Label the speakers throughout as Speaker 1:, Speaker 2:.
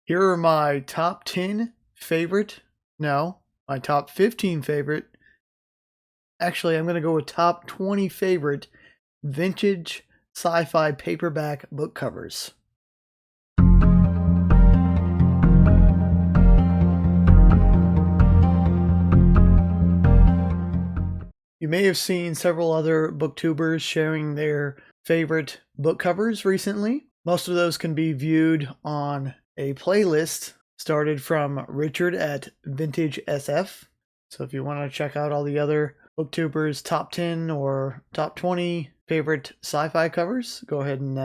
Speaker 1: Here are my top 10 favorite, no, my top 15 favorite. Actually, I'm going to go with top 20 favorite vintage sci-fi paperback book covers. You may have seen several other booktubers sharing their favorite book covers recently. Most of those can be viewed on a playlist started from Richard at Vintage SF. So if you want to check out all the other booktubers' top 10 or top 20 favorite sci-fi covers, go ahead and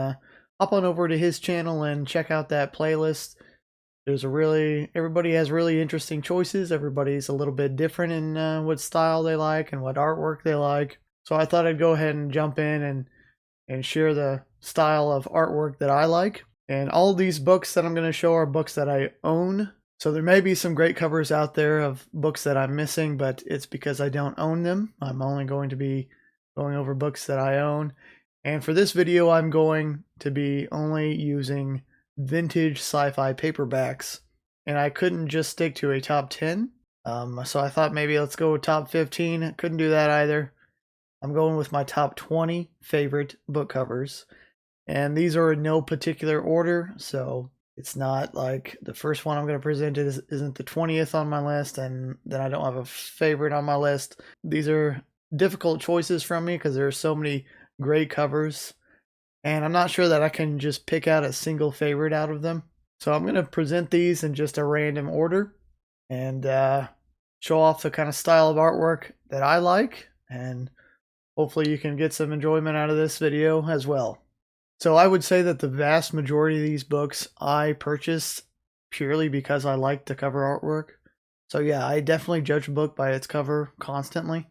Speaker 1: hop on over to his channel and check out that playlist. Everybody has really interesting choices. Everybody's a little bit different in what style they like and what artwork they like. So I thought I'd go ahead and jump in and share the style of artwork that I like. And all of these books that I'm going to show are books that I own. So there may be some great covers out there of books that I'm missing, but it's because I don't own them. I'm only going to be going over books that I own. And for this video, I'm going to be only using vintage sci-fi paperbacks, and I couldn't just stick to a top 10. So I thought maybe let's go with top 15. Couldn't do that either. I'm going with my top 20 favorite book covers, and these are in no particular order, so it's not like the first one I'm going to present isn't the 20th on my list, and then I don't have a favorite on my list. These are difficult choices from me because there are so many great covers, and I'm not sure that I can just pick out a single favorite out of them. So I'm going to present these in just a random order and show off the kind of style of artwork that I like, and hopefully you can get some enjoyment out of this video as well. So I would say that the vast majority of these books I purchased purely because I like the cover artwork. So yeah, I definitely judge a book by its cover constantly.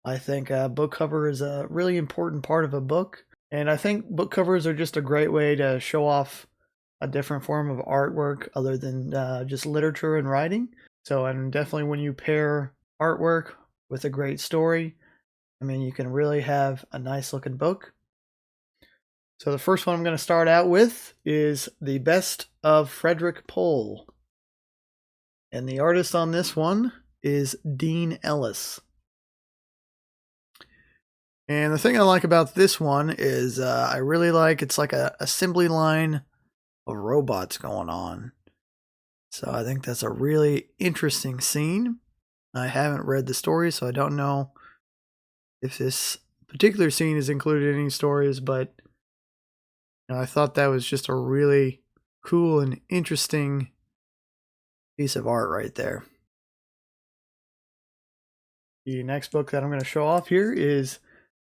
Speaker 1: I think a book cover is a really important part of a book. And I think book covers are just a great way to show off a different form of artwork other than just literature and writing. So, and definitely when you pair artwork with a great story, I mean, you can really have a nice looking book. So the first one I'm going to start out with is The Best of Frederick Pohl. And the artist on this one is Dean Ellis. And the thing I like about this one is I really like it's like a assembly line of robots going on. So I think that's a really interesting scene. I haven't read the story, so I don't know if this particular scene is included in any stories, but I thought that was just a really cool and interesting piece of art right there. The next book that I'm going to show off here is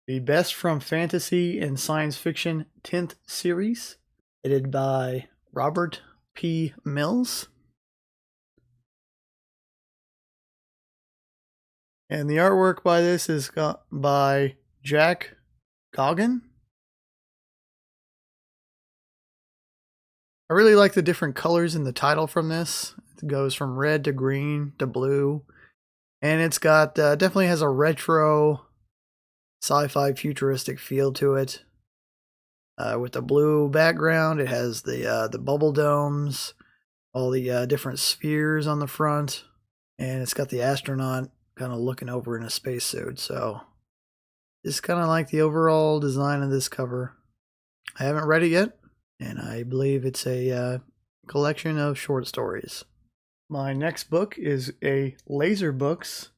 Speaker 1: The Best from Fantasy and Science Fiction 10th Series, edited by Robert P. Mills. And the artwork by this is got by Jack Goggin. I really like the different colors in the title from this. It goes from red to green to blue. And it's got, definitely has a retro sci-fi futuristic feel to it. With the blue background, it has the bubble domes, all the different spheres on the front, and it's got the astronaut kind of looking over in a spacesuit. So just kind of like the overall design of this cover. I haven't read it yet, and I believe it's a collection of short stories. My next book is a laser books,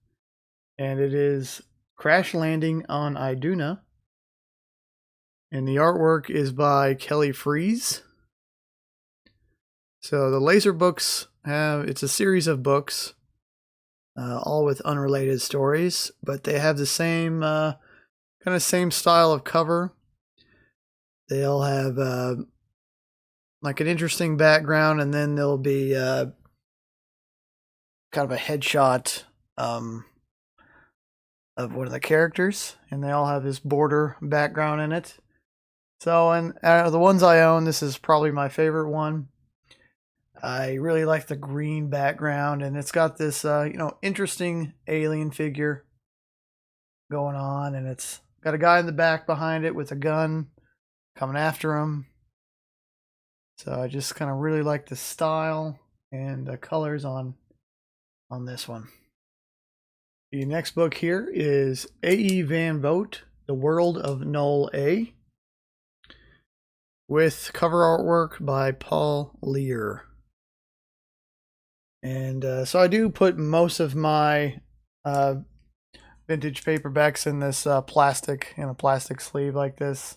Speaker 1: and it is Crash Landing on Iduna. And the artwork is by Kelly Freeze. So the laser books it's a series of books, all with unrelated stories, but they have the same kind of same style of cover. They all have like an interesting background, and then there'll be kind of a headshot of one of the characters, and they all have this border background in it. So, and out of the ones I own, this is probably my favorite one. I really like the green background, and it's got this, interesting alien figure going on, and it's got a guy in the back behind it with a gun coming after him. So I just kind of really like the style and the colors on this one. The next book here is A.E. Van Vogt, The World of Null A, with cover artwork by Paul Lear. And so I do put most of my vintage paperbacks in this plastic, in a plastic sleeve like this,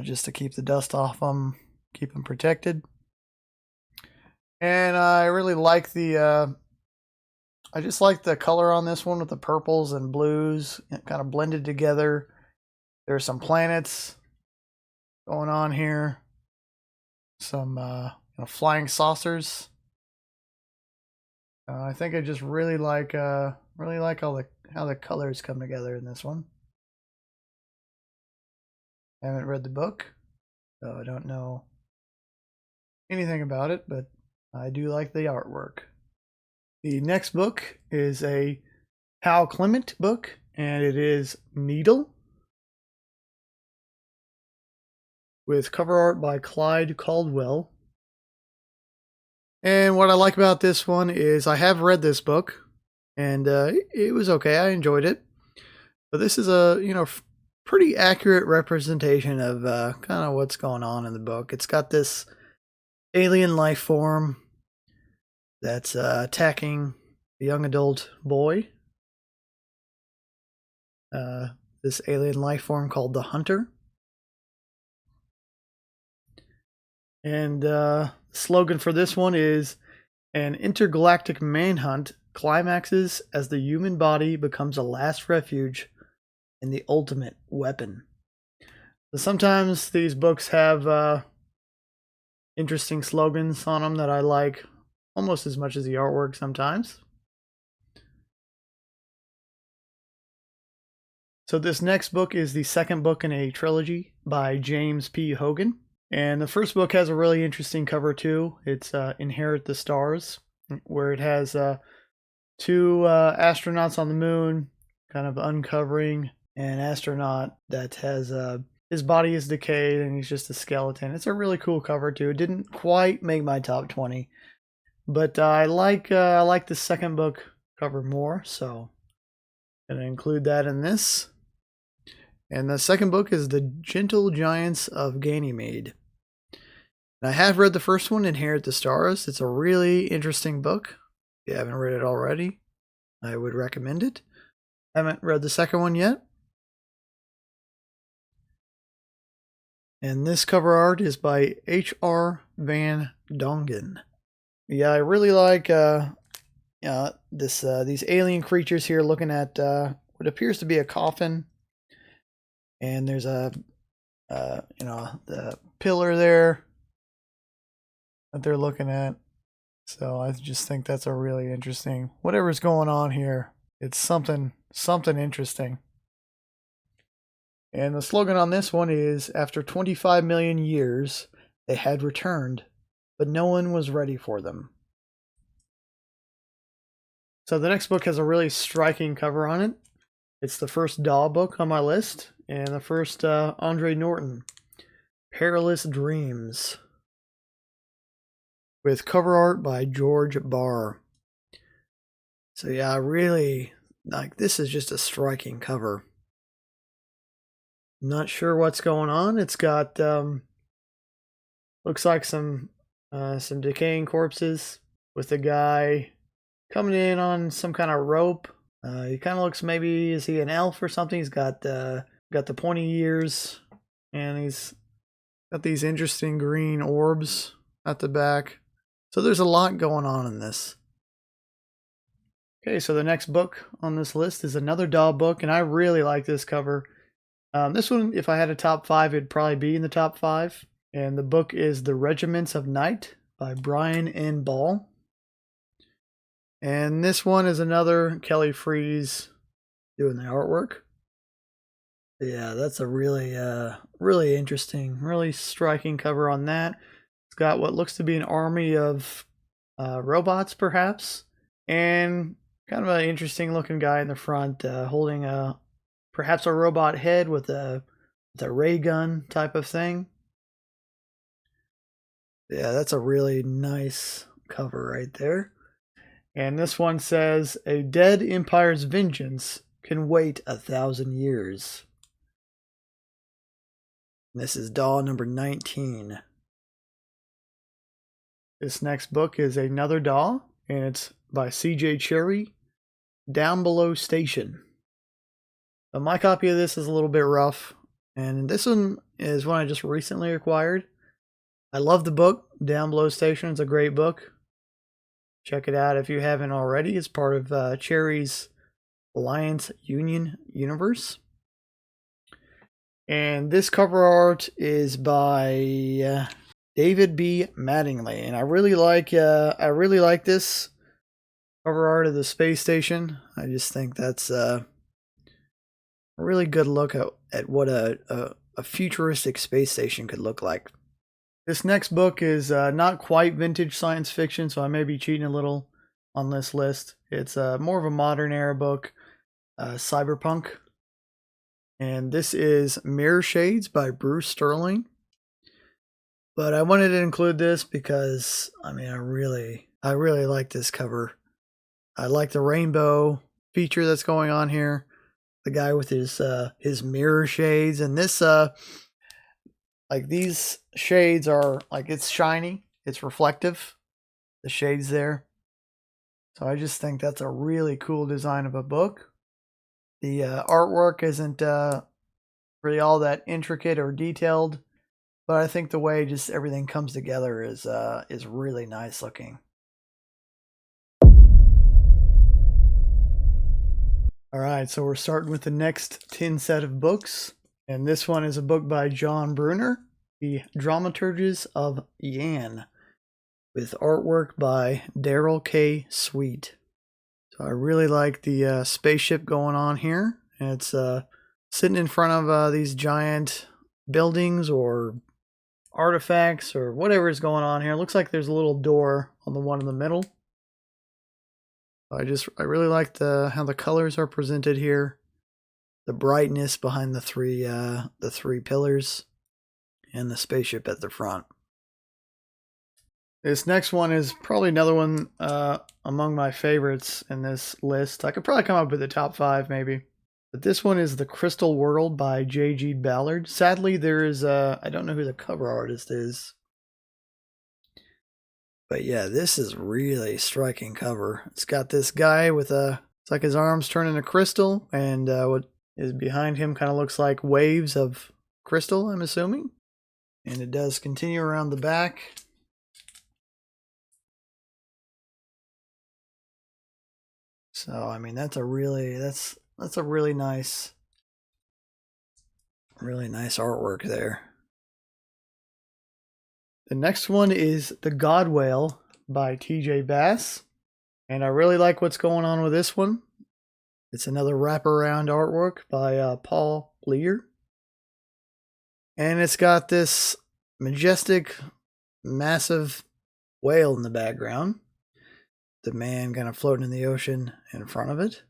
Speaker 1: just to keep the dust off them, keep them protected. And I really like the I just like the color on this one with the purples and blues kind of blended together. There's some planets going on here, some flying saucers. I think I just really like how the colors come together in this one. I haven't read the book, so I don't know anything about it, but I do like the artwork. The next book is a Hal Clement book, and it is Needle, with cover art by Clyde Caldwell. And what I like about this one is I have read this book, and it was okay. I enjoyed it, but this is a pretty accurate representation of kind of what's going on in the book. It's got this alien life form that's attacking a young adult boy. This alien life form called the Hunter. And the slogan for this one is, "An intergalactic manhunt climaxes as the human body becomes a last refuge and the ultimate weapon." So sometimes these books have interesting slogans on them that I like almost as much as the artwork sometimes. So this next book is the second book in a trilogy by James P. Hogan. And the first book has a really interesting cover too. It's Inherit the Stars, where it has two astronauts on the moon kind of uncovering an astronaut that has his body is decayed and he's just a skeleton. It's a really cool cover too. It didn't quite make my top 20, but I like the second book cover more, so I'm gonna include that in this. And the second book is The Gentle Giants of Ganymede. And I have read the first one, Inherit the Stars. It's a really interesting book. If you haven't read it already, I would recommend it. I haven't read the second one yet. And this cover art is by H.R. Van Dongen. Yeah, I really like these alien creatures here looking at what appears to be a coffin. And there's the pillar there that they're looking at. So I just think that's a really interesting, whatever's going on here, it's something interesting. And the slogan on this one is, "After 25 million years, they had returned, but no one was ready for them." So the next book has a really striking cover on it. It's the first Daw book on my list, and the first Andre Norton, Perilous Dreams, with cover art by George Barr. So yeah, I really like this. Is just a striking cover. I'm not sure what's going on. It's got looks like some decaying corpses with a guy coming in on some kind of rope. He kind of looks, maybe is he an elf or something? He's got the pointy ears, and he's got these interesting green orbs at the back. So there's a lot going on in this. Okay, so the next book on this list is another Daw book, and I really like this cover. This one, if I had a top 5, it'd probably be in the top 5. And the book is The Regiments of Night by Brian N. Ball. And this one is another Kelly Freas doing the artwork. Yeah, that's a really, really interesting, really striking cover on that. It's got what looks to be an army of robots, perhaps, and kind of an interesting looking guy in the front holding perhaps a robot head with a ray gun type of thing. Yeah, that's a really nice cover right there. And this one says, "A dead empire's vengeance can wait 1,000 years." This is doll number 19. This next book is another doll, and it's by C.J. Cherry, Down Below Station. My copy of this is a little bit rough, and this one is one I just recently acquired. I love the book, Down Below Station. It's a great book. Check it out if you haven't already. It's part of Cherry's Alliance Union universe. And this cover art is by David B. Mattingly, and I really like this cover art of the space station. I just think that's a really good look at what a futuristic space station could look like. This next book is not quite vintage science fiction, so I may be cheating a little on this list. It's more of a modern era book, cyberpunk. And this is Mirror Shades by Bruce Sterling. But I wanted to include this because, I mean, I really like this cover. I like the rainbow feature that's going on here. The guy with his mirror shades, and this like these shades are like, it's shiny, it's reflective, the shades there. So I just think that's a really cool design of a book. The artwork isn't really all that intricate or detailed, but I think the way just everything comes together is really nice looking. All right, so we're starting with the next 10 set of books, and this one is a book by John Brunner, The Dramaturges of Yan, with artwork by Daryl K. Sweet. So I really like the spaceship going on here. And it's sitting in front of these giant buildings or artifacts or whatever is going on here. It looks like there's a little door on the one in the middle. I really like how the colors are presented here, the brightness behind the three pillars, and the spaceship at the front. This next one is probably another one among my favorites in this list. I could probably come up with the top 5 maybe. But this one is The Crystal World by J.G. Ballard. Sadly, there is I don't know who the cover artist is. But yeah, this is really striking cover. It's got this guy with it's like his arms turn into crystal, and what is behind him kind of looks like waves of crystal, I'm assuming. And it does continue around the back. So I mean, that's a really nice artwork there. The next one is The God Whale by T.J. Bass, and I really like what's going on with this one. It's another wraparound artwork by Paul Lear, and it's got this majestic, massive whale in the background. The man kind of floating in the ocean in front of it.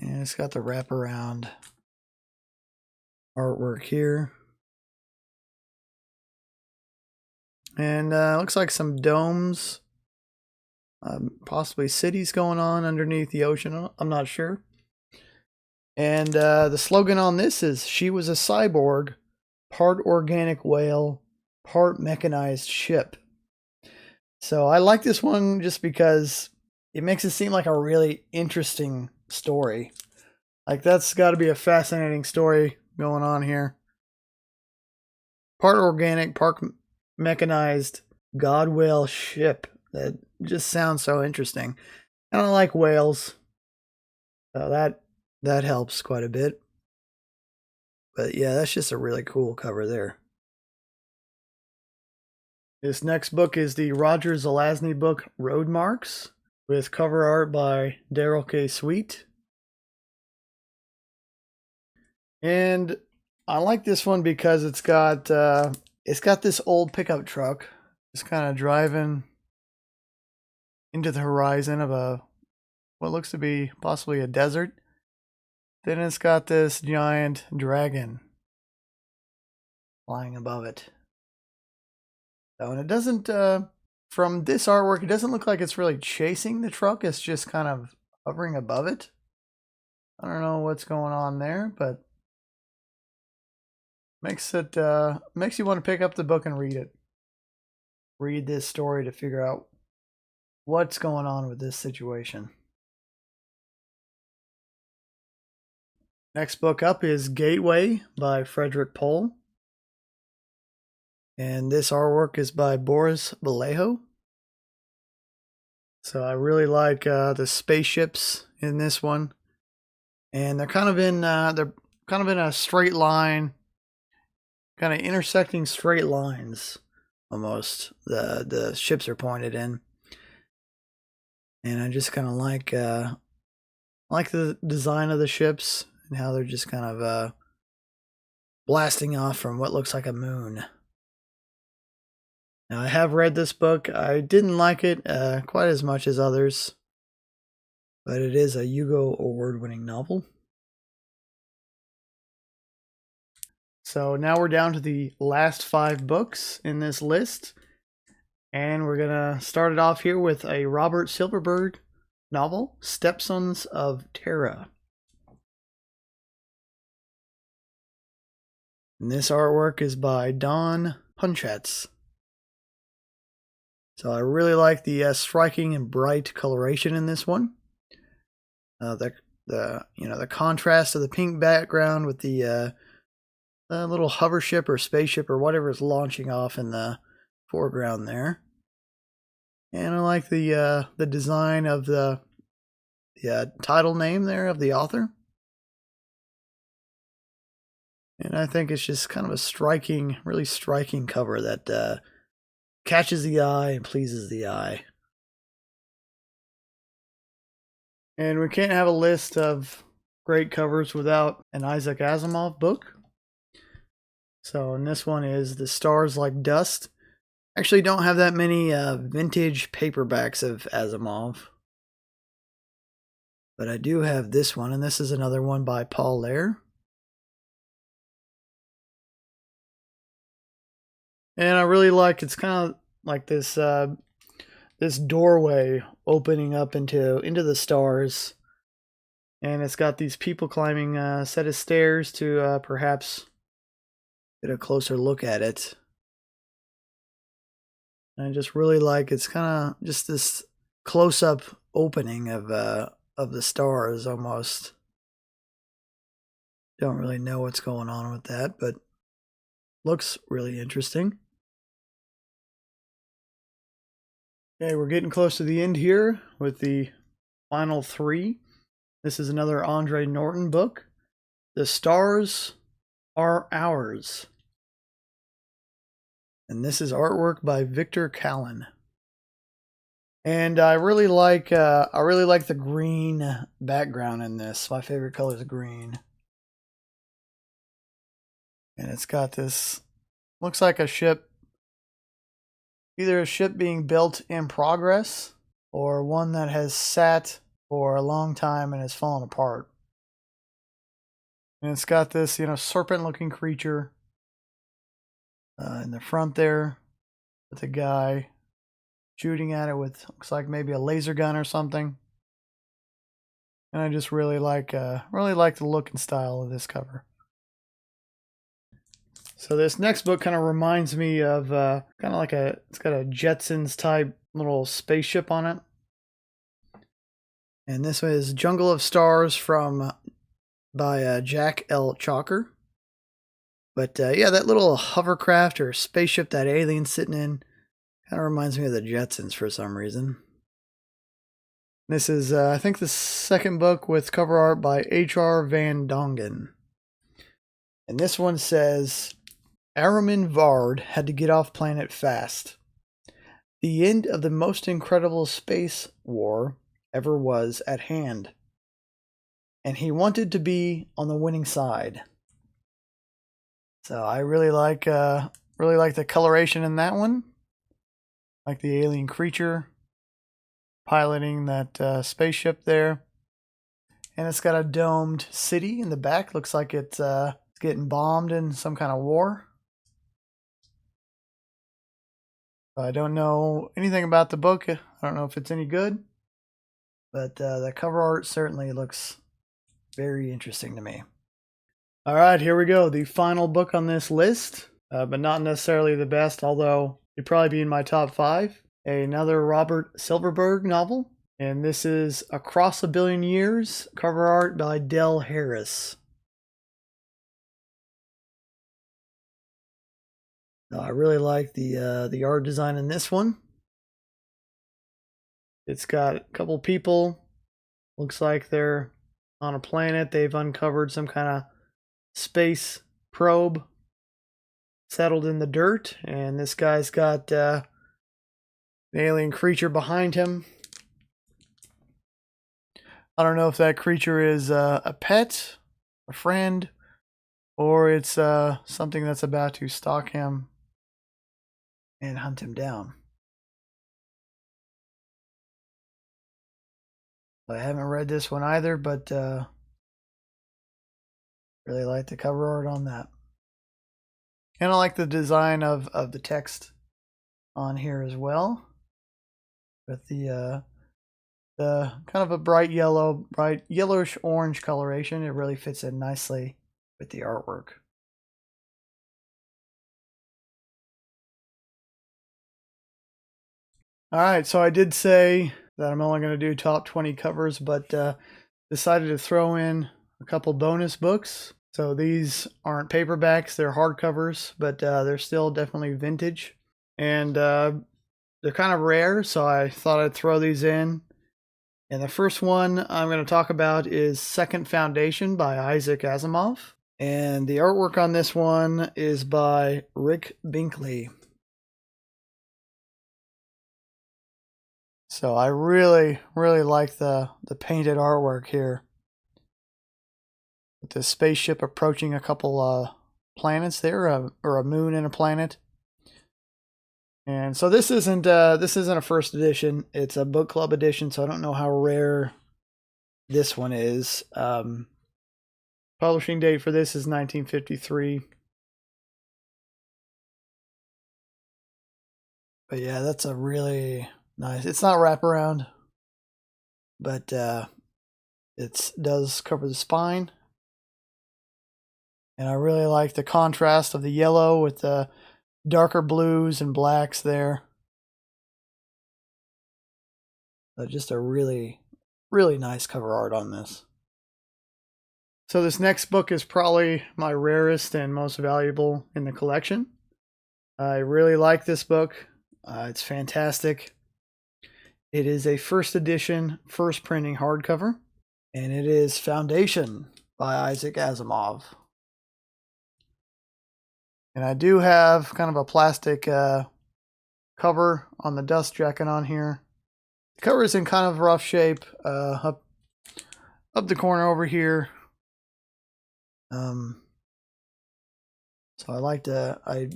Speaker 1: And it's got the wraparound artwork here. And looks like some domes, possibly cities going on underneath the ocean. I'm not sure. And the slogan on this is, "She was a cyborg, part organic whale, part mechanized ship." So I like this one just because it makes it seem like a really interesting story. Like, that's got to be a fascinating story going on here. Part organic, part mechanized god whale ship. That just sounds so interesting. And I like whales, so that helps quite a bit. But yeah, that's just a really cool cover there. This next book is the Roger Zelazny book Road Marks, with cover art by Daryl K. Sweet. And I like this one because it's got this old pickup truck just kind of driving into the horizon of what looks to be possibly a desert. Then it's got this giant dragon flying above it. So, and it doesn't, from this artwork, it doesn't look like it's really chasing the truck. It's just kind of hovering above it. I don't know what's going on there, but makes you want to pick up the book and read it. Read this story to figure out what's going on with this situation. Next book up is Gateway by Frederick Pohl. And this artwork is by Boris Vallejo. So I really like the spaceships in this one. And they're kind of in a straight line, kind of intersecting straight lines almost. The ships are pointed in. And I just kind of like the design of the ships and how they're just kind of blasting off from what looks like a moon. Now, I have read this book. I didn't like it quite as much as others, but it is a Hugo Award-winning novel. So now we're down to the last 5 books in this list, and we're going to start it off here with a Robert Silverberg novel, Stepsons of Terra. And this artwork is by Don Punchatz. So I really like the striking and bright coloration in this one. The contrast of the pink background with the little hover ship or spaceship or whatever is launching off in the foreground there. And I like the design of the title name there of the author. And I think it's just kind of a really striking cover that catches the eye and pleases the eye. And we can't have a list of great covers without an Isaac Asimov book. So, and this one is The Stars Like Dust. Actually don't have that many vintage paperbacks of Asimov. But I do have this one, and this is another one by Paul Lair. And I really like, it's kind of like this this doorway opening up into the stars. And it's got these people climbing a set of stairs to perhaps get a closer look at it. And I just really like, it's kind of just this close-up opening of the stars almost. Don't really know what's going on with that, but looks really interesting. Okay, we're getting close to the end here with the final 3. This is another Andre Norton book, The Stars Are Ours. And this is artwork by Victor Callan. And I really like the green background in this. My favorite color is green. And it's got this, looks like a ship, either a ship being built in progress or one that has sat for a long time and has fallen apart. And it's got this, serpent-looking creature in the front there with a guy shooting at it with, looks like maybe a laser gun or something. And I just really like the look and style of this cover. So this next book kind of reminds me of kind of like it's got a Jetsons type little spaceship on it. And this is Jungle of Stars by Jack L. Chalker. But yeah, that little hovercraft or spaceship that alien's sitting in kind of reminds me of the Jetsons for some reason. This is, I think, the second book with cover art by H.R. Van Dongen. And this one says, Aramin Vard had to get off planet fast. The end of the most incredible space war ever was at hand. And he wanted to be on the winning side. So I really like the coloration in that one. Like the alien creature piloting that spaceship there. And it's got a domed city in the back. Looks like it's getting bombed in some kind of war. I don't know anything about the book. I don't know if it's any good, but the cover art certainly looks very interesting to me. All right, here we go. The final book on this list, but not necessarily the best, although it'd probably be in my top 5. Another Robert Silverberg novel, and this is Across a Billion Years, cover art by Del Harris. I really like the art design in this one. It's got a couple people. Looks like they're on a planet. They've uncovered some kind of space probe settled in the dirt, and this guy's got an alien creature behind him. I don't know if that creature is a pet, a friend, or it's something that's about to stalk him and hunt him down. I haven't read this one either, but really like the cover art on that. And I like the design of the text on here as well, with the kind of a bright yellowish orange coloration. It really fits in nicely with the artwork. All right, so I did say that I'm only going to do top 20 covers, but decided to throw in a couple bonus books. So these aren't paperbacks, they're hardcovers, but they're still definitely vintage. And they're kind of rare, so I thought I'd throw these in. And the first one I'm going to talk about is Second Foundation by Isaac Asimov. And the artwork on this one is by Rick Binkley. So I really like the painted artwork here, with the spaceship approaching a couple planets there, or a moon and a planet. And so this isn't a first edition. It's a book club edition, so I don't know how rare this one is. Publishing date for this is 1953. But yeah, that's a really nice. It's not wraparound, but it does cover the spine. And I really like the contrast of the yellow with the darker blues and blacks there. Just a really nice cover art on this. So this next book is probably my rarest and most valuable in the collection. I really like this book. It's fantastic. It is a first edition, first printing hardcover, and it is Foundation by Isaac Asimov. And I do have kind of a plastic cover on the dust jacket on here. The cover is in kind of rough shape, up the corner over here. So I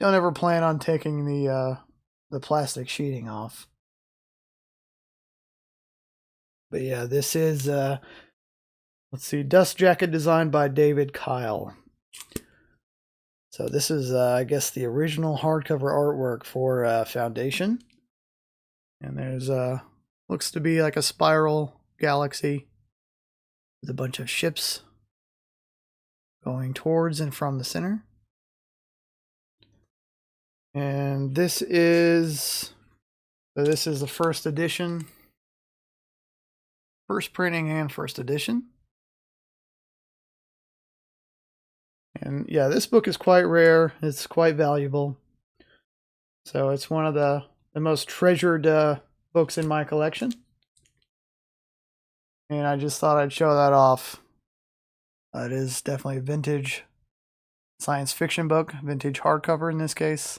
Speaker 1: don't ever plan on taking the plastic sheeting off. But yeah, this is let's see, dust jacket designed by David Kyle. So this is, I guess, the original hardcover artwork for Foundation. And there's, looks to be like a spiral galaxy with a bunch of ships going towards and from the center. And this is the first edition. First printing and first edition. And yeah, this book is quite rare. It's quite valuable. So it's one of the most treasured books in my collection. And I just thought I'd show that off. It is definitely a vintage science fiction book, vintage hardcover in this case.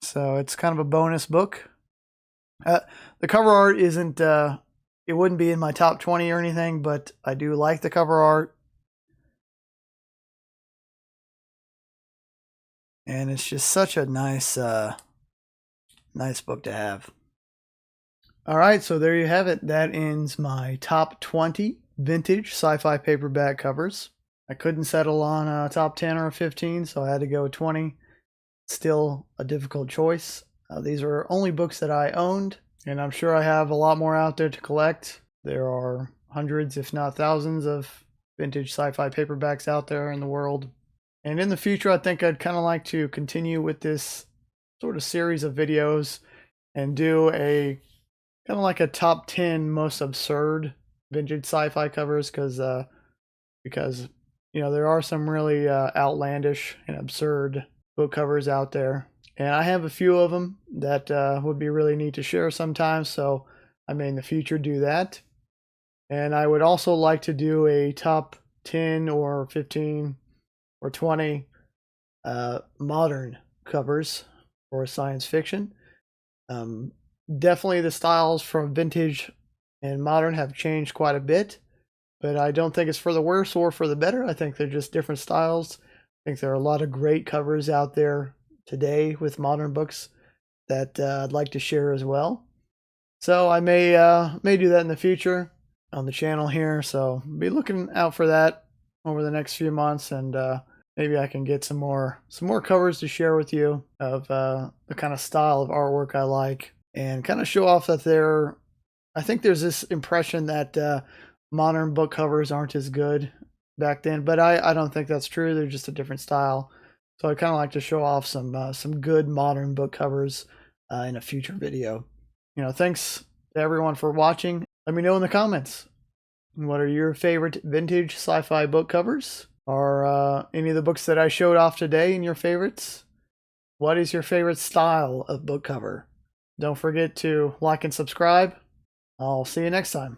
Speaker 1: So it's kind of a bonus book. The cover art isn't, it wouldn't be in my top 20 or anything, but I do like the cover art. And it's just such a nice book to have. All right, so there you have it. That ends my top 20 vintage sci-fi paperback covers. I couldn't settle on a top 10 or a 15, so I had to go with 20. still a difficult choice. These are only books that I owned, and I'm sure I have a lot more out there to collect. There are hundreds, if not thousands, of vintage sci-fi paperbacks out there in the world. And in the future, I think I'd kind of like to continue with this sort of series of videos and do a kind of like a top 10 most absurd vintage sci-fi covers, because there are some really outlandish and absurd book covers out there, and I have a few of them that would be really neat to share sometime. So I may in the future do that. And I would also like to do a top 10 or 15 or 20 modern covers for science fiction. Definitely the styles from vintage and modern have changed quite a bit, but I don't think it's for the worse or for the better. I think they're just different styles. I think there are a lot of great covers out there today with modern books that I'd like to share as well. So I may do that in the future on the channel here. So be looking out for that over the next few months, and maybe I can get some more covers to share with you of the kind of style of artwork I like, and kind of show off that I think there's this impression that modern book covers aren't as good back then, but I don't think that's true. They're just a different style. So I kind of like to show off some good modern book covers in a future video. Thanks to everyone for watching. Let me know in the comments, what are your favorite vintage sci-fi book covers? Are any of the books that I showed off today in your favorites? What is your favorite style of book cover? Don't forget to like and subscribe. I'll see you next time.